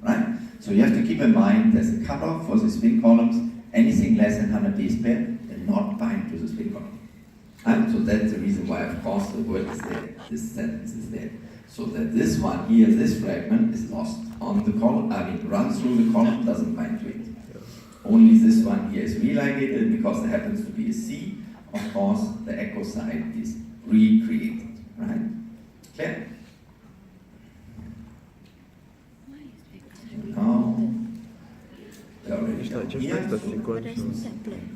right? So you have to keep in mind there's a cutoff for the spin columns. Anything less than 100 base pair will not bind to the spin column. So that's the reason why, of course, the word is there, this sentence is there. So that this one here, this fragment, is lost on the column, runs through the column, doesn't bind to it. Only this one here is religated because there happens to be a C. Of course, the echo site is recreated, right? Clear? Now, they already It's like just here, nice the sequence.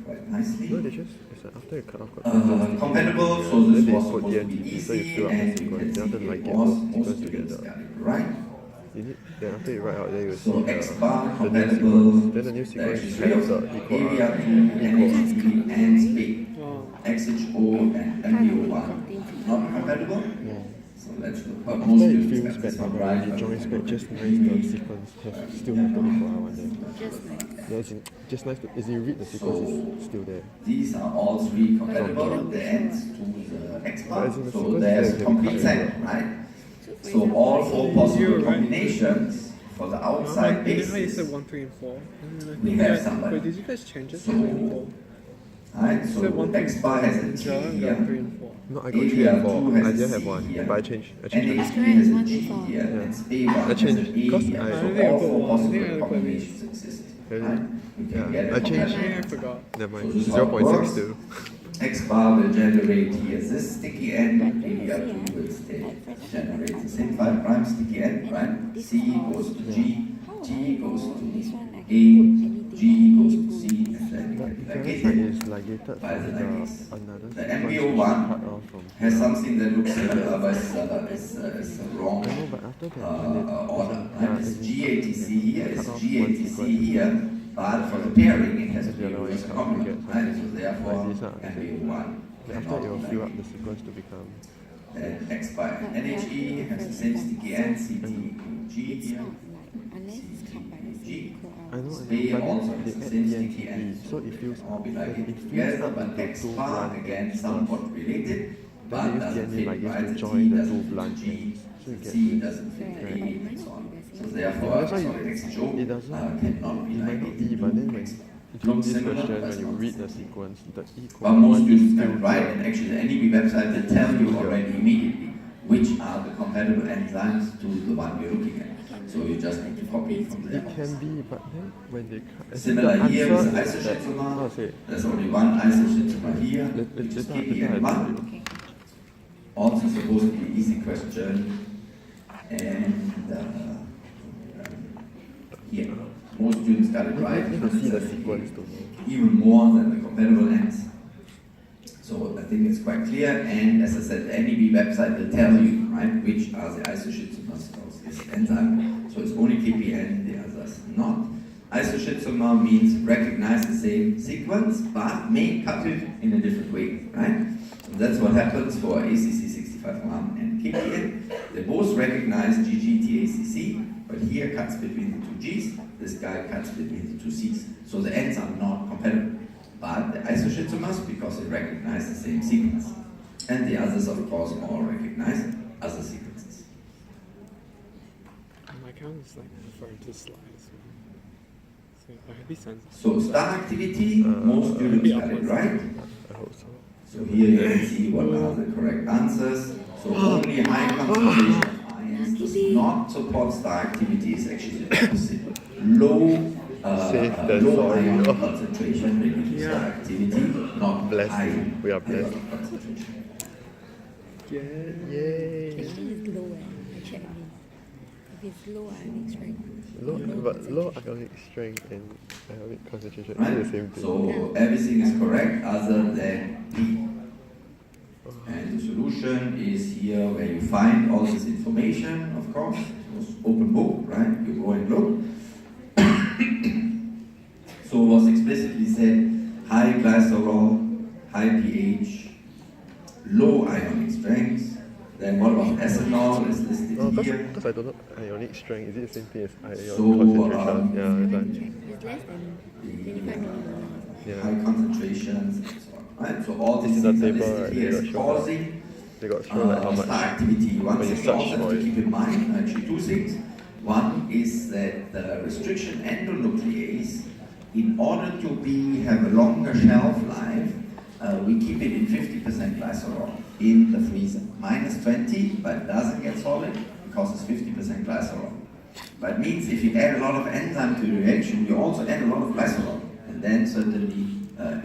quite nicely. No, they just, it's like after you cut off, Compatible, so this then was they put supposed the to be entity, so you easy, fill up the and you sequence. can Then see after like it get was both most sequence students together. got it right. You need, then after you write out, then you will So see X the bar new compatible, sequence. Then the new sequence has the equal area R. 2, NHE, and SPIC, XHO, and MBO1 not compatible. So let's look. But most After it students feels got this back, one right, right. you join back, just nice the sequence still have the equal R one there. Just nice. Yeah, it's just nice as you read the sequence, it's still there. These are all three compatible, the ends to the X bar. As in the So sequence there's there a can be complete cut set, as well. right? So all four possible combinations for the outside How you said bases. 1, 3, and 4? We have somebody. Wait, did you guys change it? So, 3 and 4. Right, You said 1, so 3, X and bar 4. has a T Jalan here. got 3 and 4. No, I got 3 and 4. I didn't have one, but I changed it. NHP has a G here, and A1 I has changed an A because here. I- So I all think four I possible put- combinations exist. Really? Right? You can get I it changed. I think I forgot. Never mind. So this is how it works. 0.62. X bar will generate here this sticky end, ABR2 will generate the same 5 prime sticky end, right? C goes to G, G goes to A, G goes to C, and then But like because it is ligated by from the like another The sequence MBO1 cut off from has here. something that looks similar, but is wrong I know, but after that, when it, order. yeah, Right? It's as in- GATC here, it's cut off GATC one here, but for the pairing it has to The be other one always is a how you complement, get right? So something therefore, like this, MBO1 Then after cannot it will be fill like up the sequence to become. and X by NHE has the same sticky end, CT G here, Unless it's cut by the G. equal I know, B but also then has they the add same the sticky end. entity, so it feels all be like it it feels together, up but into X two bar blunt again ends. somewhat related, but Then they use doesn't the fit, like this right? to The join T the two doesn't fit blunt G, ends. So you the get C this. doesn't fit A, Right. and so on. So Yeah, therefore, that's why sorry, XHO it doesn't. cannot be It like might not it. be, but then when you do Looks this similar, question, that's when you not read similar. the sequence, the equal But most one is students still can write, here. and actually the NEB website will tell you already immediately which are the compatible enzymes to the one you're looking at. So you just need to copy it from there. It can be, but then when they cut, as in Similar the here with answer is that, how isoschizoma. to say, There's only one isoschizoma here, let- which is later- KP later and I tell 1. you. Also supposed to be an easy question. And here, most students got it right. You can see the sequence to know. Even more than the compatible ends. So I think it's quite clear, and as I said, the NEB website will tell you, right, which are the isoschizomers of this enzyme. So it's only KPN, the others not. Isoschizoma means recognize the same sequence, but may cut it in a different way, right? And that's what happens for ACC65-1 and KPN. They both recognize GGTACC, but here cuts between the two Gs, this guy cuts between the two Cs. So the ends are not compatible. But the isoschizomers, because they recognize the same sequence. And the others, of course, all recognize other sequences. My account is like referring to slides. So I hope he sends it. So star activity, most students got it right. I hope so. So here you can see what are the correct answers. So only high concentration of ions does not support star activity, is actually the opposite. Low Safe, then low sorry. ion concentration reduces star activity, not Blessed. high We are blessed. ion concentration. Yeah. Yay! Actually, it's low. I check again. If it's low ionic strength. But low ionic strength and ionic concentration Right? is the same thing. So everything is correct other than B. And the solution is here where you find all this information, of course. It's open book, right? You go and look. So it was explicitly said high glycerol, high pH, low ionic strength. Then what about ethanol is listed Oh, here. because I don't know ionic strength. Is it the same thing as ionic So, concentration? Yeah, it's like, It's less than 25 millimolar. yeah. High concentrations and so on. Right? So all This these is the things are table, listed right? here They as got shown. causing They got shown like how star much. activity. One when you thing you search also have for to it. keep in mind, actually two things. One, one is that the restriction endonuclease, in order to have a longer shelf life, we keep it in 50% glycerol in the freezer. -20, but doesn't get solid because it's 50% glycerol. But means if you add a lot of enzyme to the reaction, you also add a lot of glycerol, and then certainly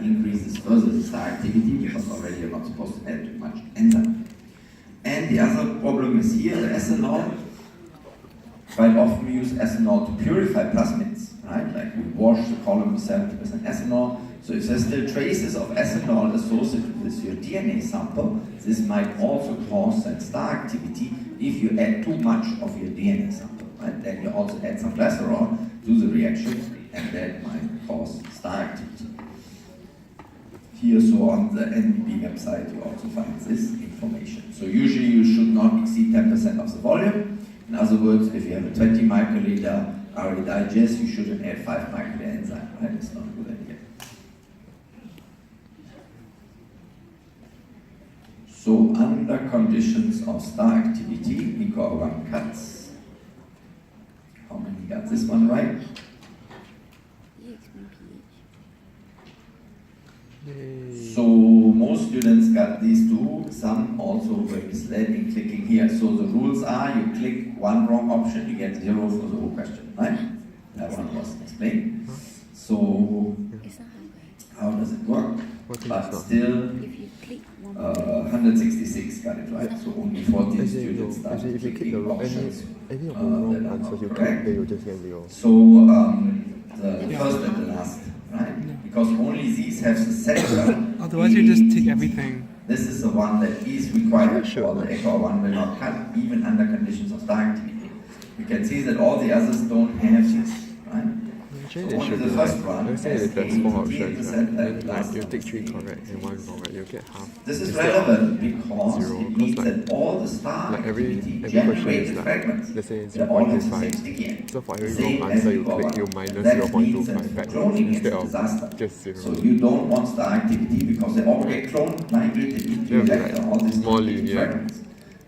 increases further the star activity because already you're not supposed to add too much enzyme. And the other problem is here, the ethanol. Quite often we use ethanol to purify plasmids, right? Like we wash the column with 70% ethanol. So if there's still traces of ethanol associated with your DNA sample, this might also cause that star activity if you add too much of your DNA sample, right? Then you also add some glycerol to the reaction, and that might cause star activity. Here, so on the NBB website, you also find this information. So usually you should not exceed 10% of the volume. In other words, if you have a 20 microliter RE digest, you shouldn't add 5 microliter enzyme, right? It's not a good idea. So under conditions of star activity, ECOR1 cuts. How many got this one right? So most students got these two, some also were misled in clicking here. So the rules are, you click one wrong option, you get 0 for the whole question, right? That one was explained. So how does it work? But still, If you click one 166 got it right, so only 14 students If started you click clicking the options any of the that wrong are not answers you click, correct. then you just get 0. So the first and the last, right? Because only these have the center. Otherwise, you just take everything. This is the one that is required Sure. for the ECOR1 will not cut, even under conditions of star activity. You can see that all the others don't have this, right? Actually, So they only should the be first like, one let's say has if there's 4 options, 88%, right? and Then last like you one take 3 is correct and 1 wrong, right? You get half. This is Instead of relevant because 0, it means like- that all the star like every activity question is generated like, fragments, let's say they all have the 0.25. same sticky end. So for every Same wrong as answer you ECOR1. click, you minus That means that 0.25 backwards cloning is instead a of disaster. just 0. So you don't want star activity because they all get cloned, migrated into Yeah, your right. vector, all these More little linear. fragments,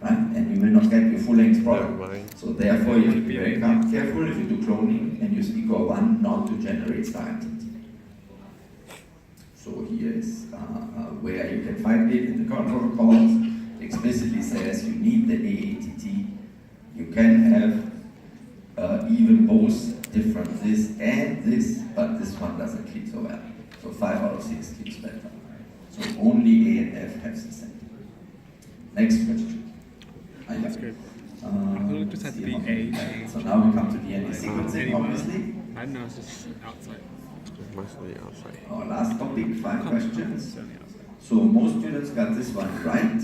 right? And you will not get your full length Never product. mind. So therefore you have to be very careful if you do cloning and use ECOR1 not to generate star activity. So here is where you can find it in the current protocols. It explicitly says you need the AATT. You can have even both different this and this, but this one doesn't click so well. So 5 out of 6 clicks better. So only A and F have the same. Next question. That's great. Uh, It just had to be see how A, many- A. So now we come to DNA sequencing, Anyone? obviously. I don't know, it's just outside. Mostly outside. Our last topic, 5 questions. It's only outside. So most students got this one right.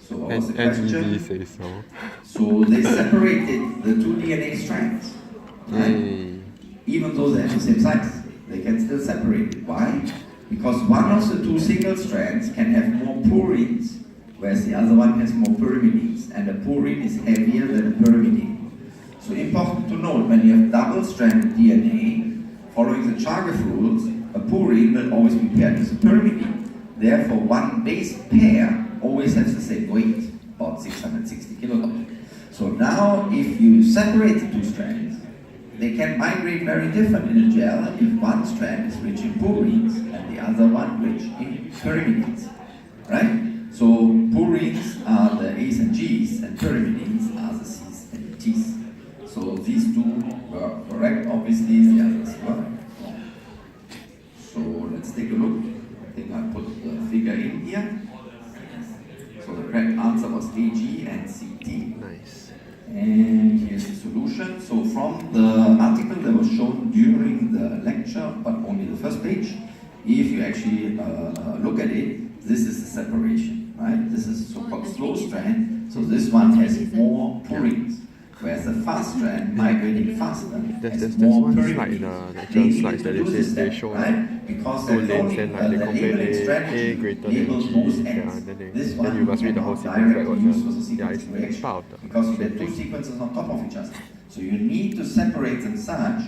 So what was the question? NED says so. So they separated the 2 DNA strands, right? Yay. Even though they have the same size, they can still separate it. Why? Because one of the 2 single strands can have more purines, whereas the other one has more pyrimidines, and a purine is heavier than a pyrimidine. So important to note, when you have double-stranded DNA, following the Chargaff rules, a purine will always be paired with a pyrimidine. Therefore, one base pair always has the same weight, about 660 kilograms. So now, if you separate the 2 strands, they can migrate very different in a gel if one strand is rich in purines and the other one rich in pyrimidines, right? So purines are the A's and G's and pyrimidines are the C's and T's. So these 2 were correct, obviously, the others were wrong. So let's take a look. I think I put the figure in here. So the correct answer was AG and CT. Nice. And here's the solution. So from the article that was shown during the lecture, but only the first page, if you actually look at it, this is the separation, right? This is so-called slow strand. So this one has more purines, whereas the fast strand, migrating faster, There's has one more slide pyrimidines. in the They lecture need slides to that do they this say they step, show right? Because 2 lanes and like they the compare labeling A strategy greater than labels G. both Yeah, ends. then This then one you must read the whole cannot sequence directly backwards. use for the Yeah, sequence it's reaction part of the because you same get 2 thing. sequences on top of each other. So you need to separate them such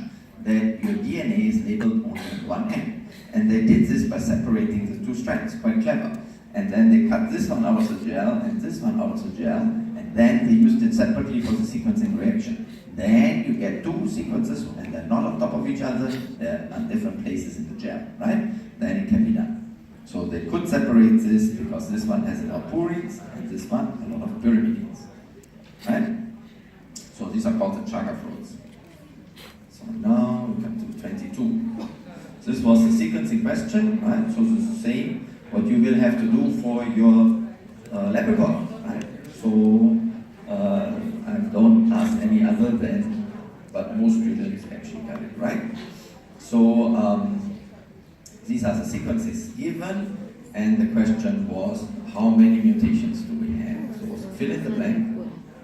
that your DNA is labeled only at one end. And they did this by separating the 2 strands, quite clever. And then they cut this one out of the gel and this one out of the gel, and then they used it separately for the sequencing reaction. Then you get two sequences, and they're not on top of each other, they're at different places in the gel, right? Then it can be done. So they could separate this because this one has a lot of purines, and this one a lot of pyrimidines, right? So these are called the chaga flows. So now we come to 22. This was the sequencing question, right? So this is the same what you will have to do for your lab report, right? So I don't ask any other than, but most students actually got it right. So these are the sequences given, and the question was how many mutations do we have? So fill in the blank.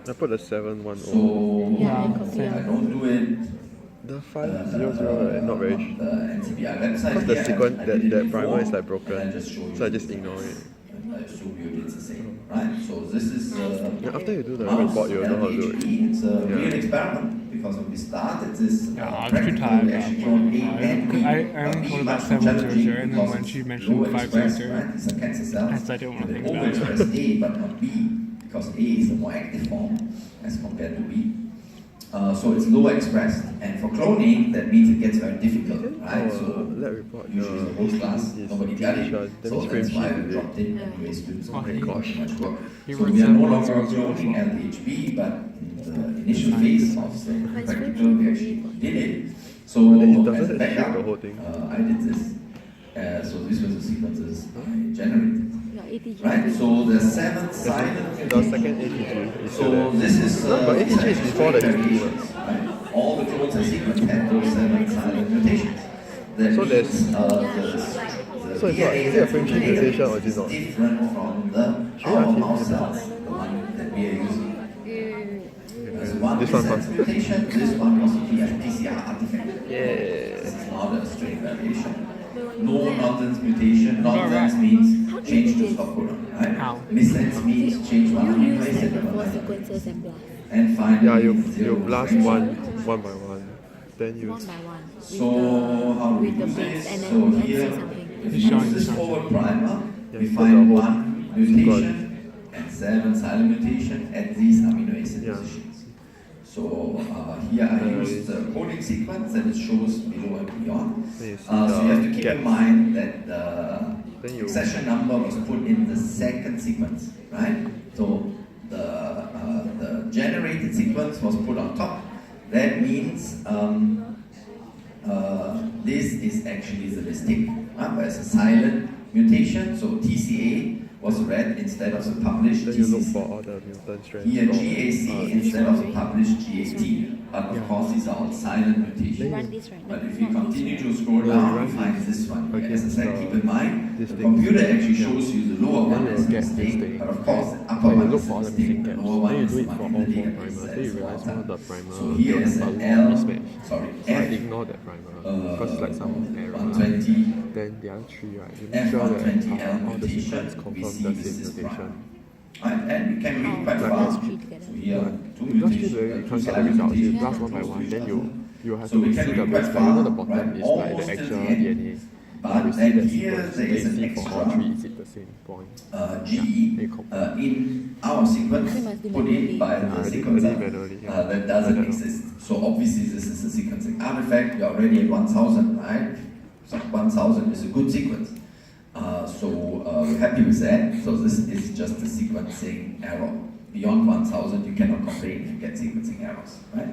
I put a 710. So Yeah, I don't do it. The 500, right? Not very on the NCBI website. because the here, sequence, I did it that before, primer is like and broken, I just show you so I just this ignore class. it. And I assume you did the same, right? So this is Yeah, after you do the mouse report, you'll know how to do it. LHP. It's a Yeah. real experiment because when we started this Yeah, I was practical, pretty tired. we actually called A and B. I only B thought about much 700, challenging and then because when it's she mentioned low expressed, 500, right? These are cancer cells. I said I didn't want to They think about it. overexpress A but not B because A is the more active form as compared to B. So it's lower expressed, and for cloning that means it gets very difficult, right? So lab report, usually the whole class is nobody got it, that so means that's frame why sheet, we is it? dropped in anyway. Students Oh don't my really gosh. too much work. He So wrote we are no 710 longer cloning LHB, but in the initial phase of the practical we actually did it. So But it doesn't as a shift backup, the whole thing. I did this. So this was the sequences I generated. Your ATG. Right, so the 7 silent The second ATG is still so there. this is No, but ATG is before the variations, right? All the clones I sequenced had those 7 silent mutations. That So there's- means, So it's not, is it a frame sheet mutation or is it not? different from the Should we ask our him? mouse cells, the one that we are using. There's one This one missense first. mutation, this one was a PCR artifact. Yeah. This is not a strain variation. No nonsense mutation. Nonsense means change to stop codon, right? How? Missense means change one You amino use acid like to four another. sequences and blast. And finally, Yeah, you zero blast correction. one by one, then you One by one. With So how do we with do the bits, this? and So then let's see here, something. if He's we showing use this this one. forward primer, Yeah, we put find the whole one mutation and 7 silent mutation at these amino acid Yeah. positions. So here I used the coding sequence that it shows below and beyond. Then you see So you have to the keep gaps. in mind that the Then you- accession number was put in the second sequence, right? So the generated sequence was put on top. That means this is actually the mistake. There's a silent mutation, so TCA was read instead of the published then you look TCC. for all the mutant strands. Here from, GAC instead of the published GAT. But of course these are all silent mutations. Run this right now. But if we continue to scroll down, we find this one here. Okay, As I said, keep in mind, this the thing. computer actually Yeah. shows you the lower one Then as a you'll get this mistake, thing. but of course the upper Then you one look is for a all the mistake, missing the gaps. lower one Then you is do the it one for in all the 4 database. primers. That Then you is realize well one of done. the primer So here given is by an one L, mismatch. sorry, So I F, ignore that primer because it's like some error. 120, Then the other 3, right? You make sure that F120L all the mutation, sequence we confirm see the this same is mutation. prime. And you can read quite How? fast. Three together. So here, two You blast mutations, it, you two can't get the silent results. You mutations, blast one by close to one, each then other. you have So to we can see read the quite base pair. You know the fast, bottom right? is like Almost the till actual the end. DNA. But you see then the here sequence. there Then is you an see for all extra 3 is it the same point. GE They compare. in our sequence We must do put in manually. by Yeah, I the did sequencer manually, yeah. that doesn't I don't know. exist. So obviously this is a sequencing artifact. You're already at 1000, right? So 1000 is a good sequence. So we're happy with that. So this is just a sequencing error. Beyond 1000 you cannot complain if you get sequencing errors, right?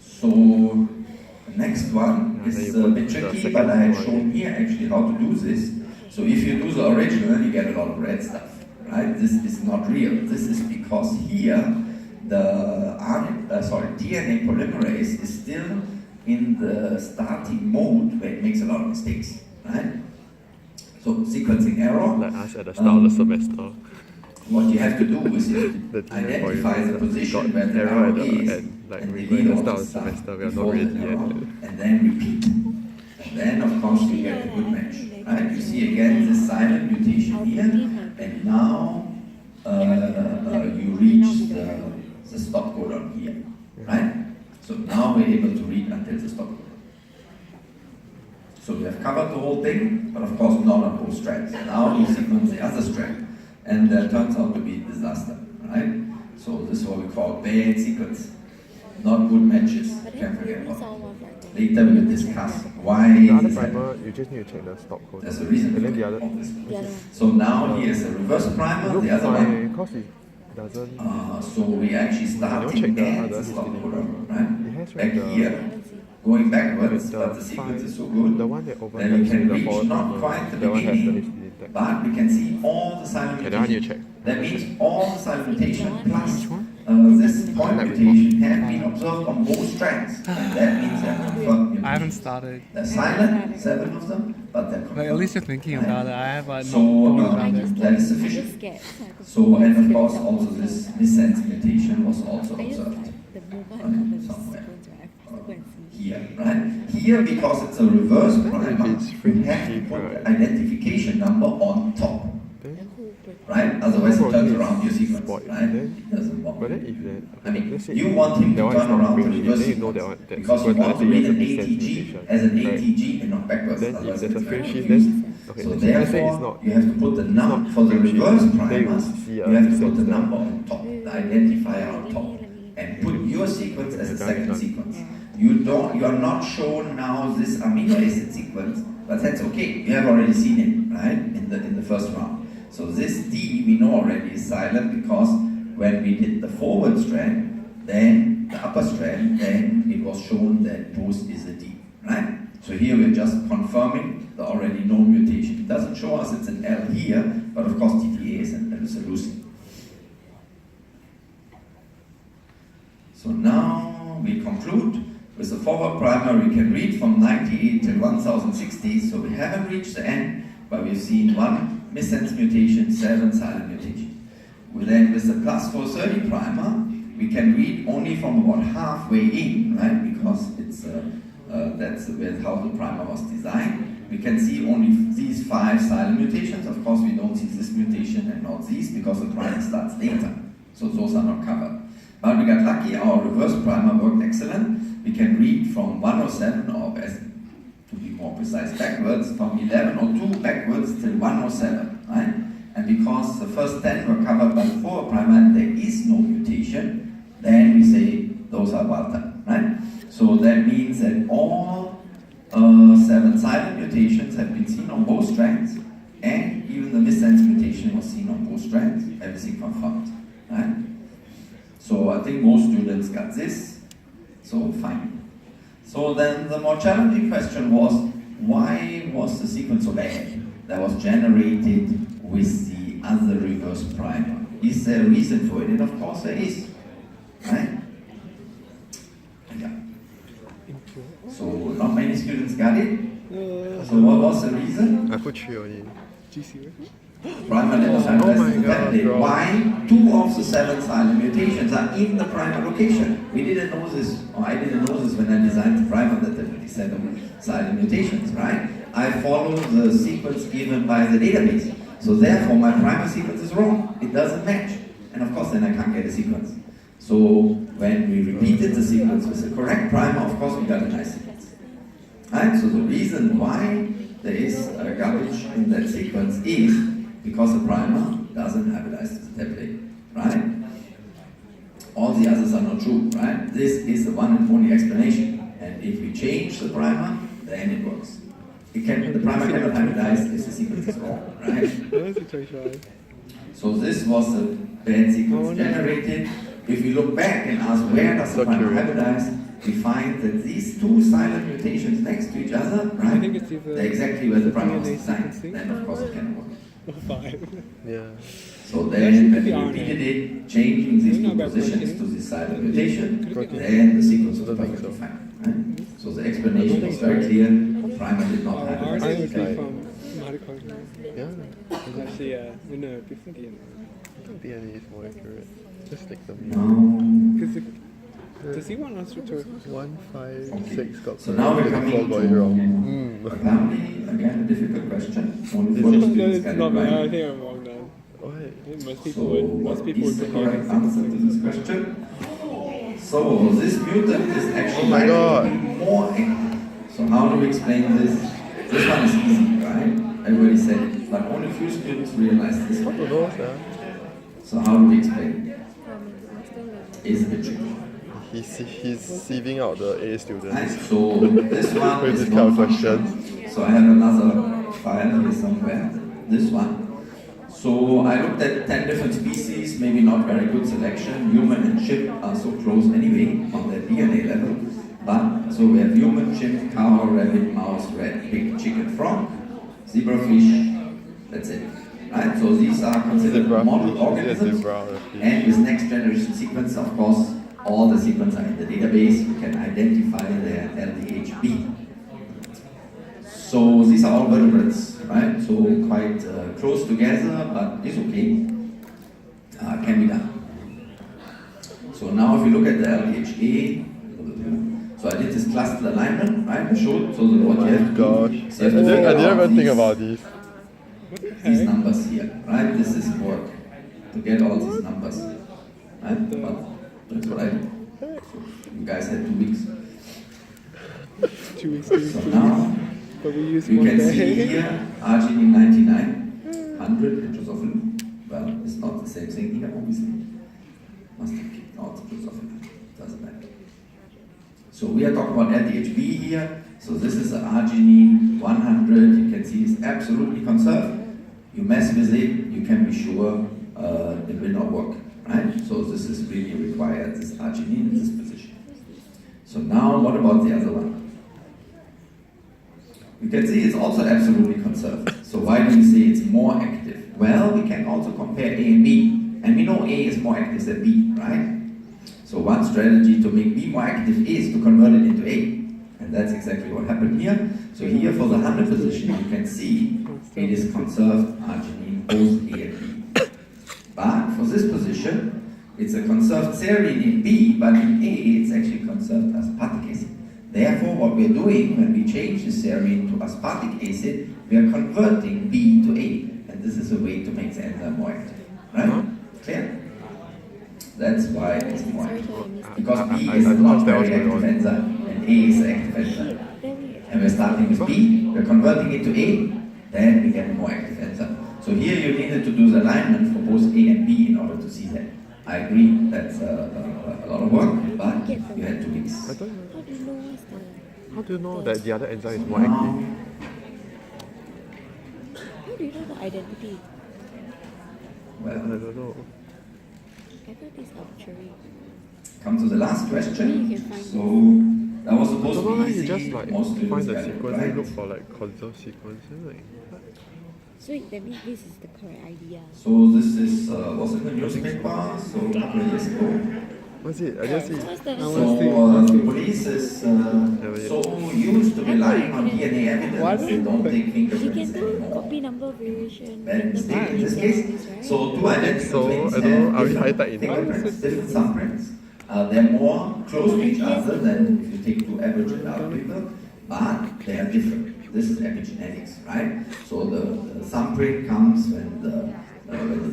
So the next one Yeah, then is you a put bit the tricky, second but I had one shown in. here actually how to do this. So if you do the original, you get a lot of red stuff, right? This is not real. This is because here the DNA polymerase is still in the starting mode where it makes a lot of mistakes, right? So sequencing error. Like us at the start of the semester. What you have to do is you The DNA identify the polymerase position got where the error arrow at the is, end. Like and we delete were at all the the start of the stuff semester, we are not before ready the yet. error, and then repeat. And then of course you get a good match, right? You see again this silent mutation here, and now you reach the stop codon here, right? So now we're able to read until the stop codon. So we have covered the whole thing, but of course not on both strands. Now we sequence the other strand, and that turns out to be a disaster, right? So this is what we call bad sequence, not good matches. But Can't then we forget only about. saw one fractal. Later we will discuss why The other this happened. primer, you just need to check the stop code. There's a reason And for then the it, other, obviously. The other one. So now here's a reverse primer, look the other one. fine, because it doesn't. So we actually starting check the at other the stop history. codon, It right? has Back the- here, going backwards, the but the sequence fine- is so good. The one that Then we overlaps can with the reach forward not primer, quite the that one has the beginning, history tag. but we can see all the silent Okay, that one you mutations. check. That means all the silent mutation plus Which one? this point mutation have been observed on both strands. And that means they're confirmed I haven't mutations. started. They're silent, 7 of them, but they're confirmed. But at least you're thinking about it. I have not So, thought I about I it. just that is like, I'm sufficient. just scared. So, I could So, and of split course it up. also this missense mutation was also I just observed. like the movement of the Somewhere. sequence, right? I have to go and see. Here, right? Here, because it's a reverse primer, it's we free have to cheap, put right? the identification number on top, Then Then, who break? right? Otherwise it Probably turns it's around your sequence, spoiled. right? Then- It doesn't work. but then if that, I mean, let's say you want him that to one is turn not around the free, reverse then you know sequence, that one, that because you sequence want has to a read an missense ATG mutation, as an right? ATG and not backwards. Then if Otherwise there's a it's very frame shift, confusing. then okay, So let's say it's therefore, not. you have to put the number not for the frame shift, reverse then you primers. see You a have to put missense the there. number on top, the identifier on top, and put your sequence as a second sequence. You are not shown now this amino acid sequence, but that's okay. You have already seen it, right, in the first round. So this D we know already is silent because when we did the forward strand, then the upper strand, then it was shown that boost is a D, right? So here we're just confirming the already known mutation. It doesn't show us it's an L here, but of course TTA is an leucine. So now we conclude with the forward primer. We can read from 98 till 1060, so we haven't reached the end, but we've seen 1 missense mutation, 7 silent mutations. Then with the plus 430 primer, we can read only from about halfway in, right? Because it's that's with how the primer was designed. We can see only these 5 silent mutations. Of course, we don't see this mutation and not these because the primer starts later. So those are not covered. But we got lucky, our reverse primer worked excellent. We can read from 107, or as to be more precise, backwards, from 1102 backwards till 107, right? And because the first 10 were covered by the forward primer and there is no mutation, then we say those are well done, right? So that means that all 7 silent mutations have been seen on both strands, and even the missense mutation was seen on both strands, everything confirmed, right? So I think most students got this, so fine. So then the more challenging question was, why was the sequence so bad that was generated with the other reverse primer? Is there a reason for it? And of course there is, right? Yeah. So not many students got it. So what was the reason? I put 3 only. GC, Primer did not Oh my God, validate bro. why 2 of the 7 silent mutations are in the primer location. We didn't know this, or I didn't know this when I designed the primer, that there were 7 silent mutations, right? I follow the sequence given by the database. So therefore my primer sequence is wrong. It doesn't match. And of course then I can't get a sequence. So when we repeated the sequence with the correct primer, of course we got a nice sequence. Right? So the reason why there is garbage in that sequence is because the primer doesn't hybridize the template, right? All the others are not true, right? This is the one and only explanation. And if we change the primer, then it works. The primer cannot hybridize if the sequence is wrong, right? So this was a bad sequence generated. If we look back and ask where does the primer hybridize, we find that these 2 silent mutations next to each other, right? think it's either They're exactly where the primer was DNA designed. sequencing. Then of course it can work. 5. Yeah. So then when we RNA. repeated it, changing these 2 positions to the silent mutation, then the sequence was perfectly fine, right? So the explanation was very clear. Primer did not RNA hybridize. would be Right. from mitochondria. Yeah. It's actually, no, different DNA. I think DNA is more accurate. Just like the No. Because does he want us to 1, 5, 6 got So now we're correct, coming 4 got it wrong. to apparently again a difficult question. Only 4 Is it? No, students it's got it not me. I right. think I'm wrong now. Why? I think most So people would. Most what people is would the be correct using answer to this question? So this mutant is actually Oh my God. more active. So how do we explain this? This one is easy, right? Everybody said it, but only few students realize this How one. to know, sir? So how do we explain it? is a bit tricky. He's sieving out the A students. Right, so this one With is this kind of non-functional. questions. So I have another file here somewhere, this one. So I looked at 10 different species, maybe not very good selection. Human and chimp are so close anyway on their DNA level. But, so we have human, chimp, cow, rabbit, mouse, rat, pig, chicken, frog, zebrafish, that's it. Right? So these are considered model organisms. And with next generation sequence, of course, all the sequences are in the database. You can identify their LDHB. So these are all vertebrates, right? So quite close together, but it's okay. Can be done. So now if you look at the LDHA, so I did this cluster alignment, right? I showed, so what you have to do. Gosh, I didn't even think about this. These numbers here, right? This is work to get all these numbers, right? But that's what I did. You guys had 2 weeks. 2 weeks. So now But we use you one can day. see here Arginine 99, 100 Drosophila. Well, it's not the same thing here, obviously. Must have kicked out the Drosophila. Doesn't matter. So we are talking about LDHB here. So this is the Arginine 100. You can see it's absolutely conserved. You mess with it, you can be sure it will not work. Right? So this is really required, this Arginine in this position. So now what about the other one? You can see it's also absolutely conserved. So why do we say it's more active? Well, we can also compare A and B. And we know A is more active than B, right? So one strategy to make B more active is to convert it into A. And that's exactly what happened here. So here for the 100 position, you can see it is conserved arginine, both A and B. But for this position, it's a conserved serine in B, but in A, it's actually conserved aspartic acid. Therefore, what we're doing when we change the serine to aspartic acid, we are converting B to A. And this is a way to make the enzyme more active. Right? Clear? That's why it's more active. Because B is not very active enzyme, and A is an active enzyme. And we're starting with B, we're converting it to A, then we get a more active enzyme. So here you needed to do the alignment for both A and B in order to see that. I agree, that's a lot of work, but you had 2 weeks. I don't know. How do you know what's the... How do you know that the other enzyme is more active? How do you know the identity? I don't know. I thought it's arbitrary. Come to the last question. Maybe you can find So that was supposed to be You easy. just like Most students find the got it sequence right. and look for like conserved sequence and like So that means this is the correct idea. So this is was in the newspaper, so a couple of years ago. what's it? I just see What's the... So the police is so used to relying on DNA evidence, they don't take You fingerprints can do anymore. copy number variation. Bad mistake in this random case. variations, right? So two identical So, twins I don't know, are we have high-tech different in fingerprints, different thumbprints. They're more close to each other than if you take two average adult people, but they are different. This is epigenetics, right? So the thumbprint comes when the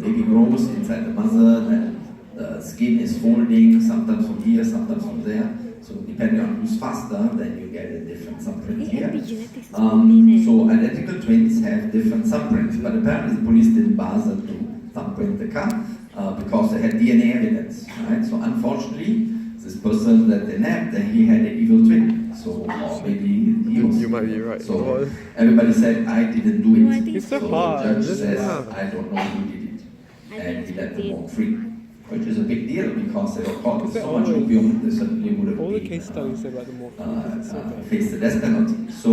baby grows inside the mother, then the skin is folding, sometimes from here, sometimes from there. So depending on who's faster, then you get a different thumbprint here. Epigenetics is so So identical twins have different thumbprints, but apparently the police didn't bother to thumbprint the car because they had DNA evidence, right? So unfortunately, this person that they nabbed, he had an evil twin. So or maybe he was. you might be right. So everybody said I didn't do it. No, I think It's so so hard. the judge This is says hard. I don't know who did it, I and think he let it's them did. walk free, which is a big deal because they were caught with Is that so much always- opium they certainly would have All the been, case studies about the morphine is so bad. faced the death penalty. So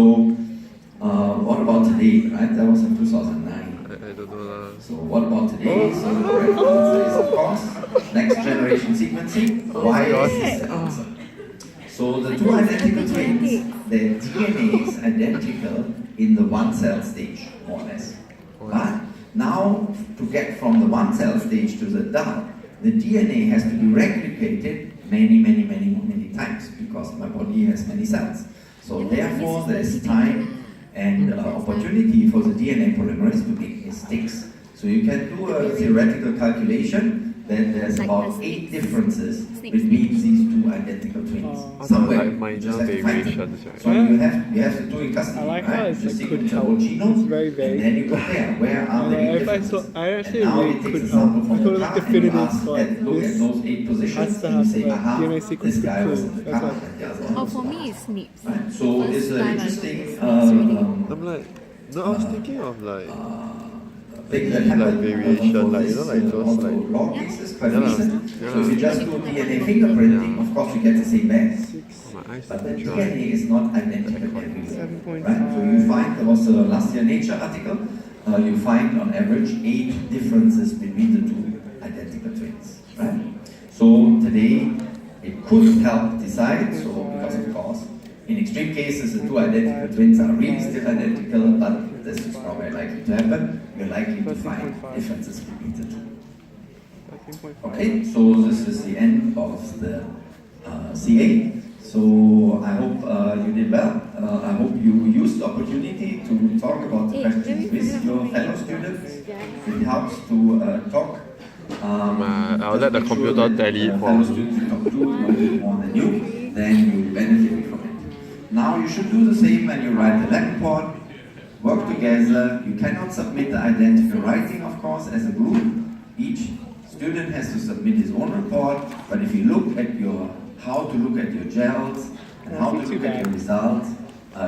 what about today? Right, that was in 2009. I don't know lah. So what about today? So the correct answer is of course next generation sequencing. Why is this the answer? So the two identical twins, their DNA is identical in the one cell stage, more or less. But now to get from the one cell stage to the adult, the DNA has to be replicated many times because my body has many cells. So therefore there is time and opportunity for the DNA polymerase to make mistakes. So you can do a theoretical calculation that there's Like about the 8 snakes. differences Snakes. between these two identical twins. Somewhere, like you minor just have to find them. variations, right? So you have to do in custody, I like how right? it's You like sequence could the whole help. genome, It's very vague. and then you compare where are the 8 If I differences. saw, I actually And now really it takes could a sample help. from I the thought it was car and you definitive, ask, like look at this those 8 positions, has to and you have say, the aha, DNA sequence this to guy was prove. in the That's car, like- and the other one Oh, was for not. me, it's SNPs. Right? So First it's an time I interesting noticed. I'm like, no, I was thinking of like, thing that like happened variation, for like, you this, know, like those, also like- law cases, quite Yeah, recent. yeah. So if you just do DNA fingerprinting, of course you get the same bands. my eyes But the are dry. DNA is not identical everywhere. 7.5. Right? So you find, there was a last year Nature article, you find on average 8 differences between the two identical twins. Right? So today it could help decide, so because of course, in extreme cases the two identical twins are really still identical, but this is not very likely to happen. You're likely to find 13.5. differences between the two. 13.5. Okay, so this is the end of the CA. So I hope you did well. I hope you used the opportunity to talk about the questions with your fellow students. It helps to talk. I'll let the just make computer that tally the for fellow me. students you talk to know more than you, then you benefit from it. Now you should do the same when you write the lab report. Work together. You cannot submit the identical writing, of course, as a group. Each student has to submit his own report, but if you look at how to look at your gels and how to look at your results,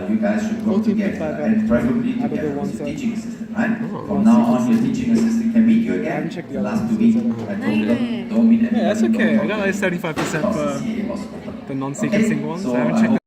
you guys should work 14.5 together and preferably out of the together with ones your that- teaching assistant, right? From now on, your teaching assistant can meet you again. haven't checked the The last others. 2 weeks, I told them, don't meet anybody. Yeah, that's okay. I don't got talk like to 75% because for the CA was open. the non-sequencing Okay, ones. so I haven't I checked hope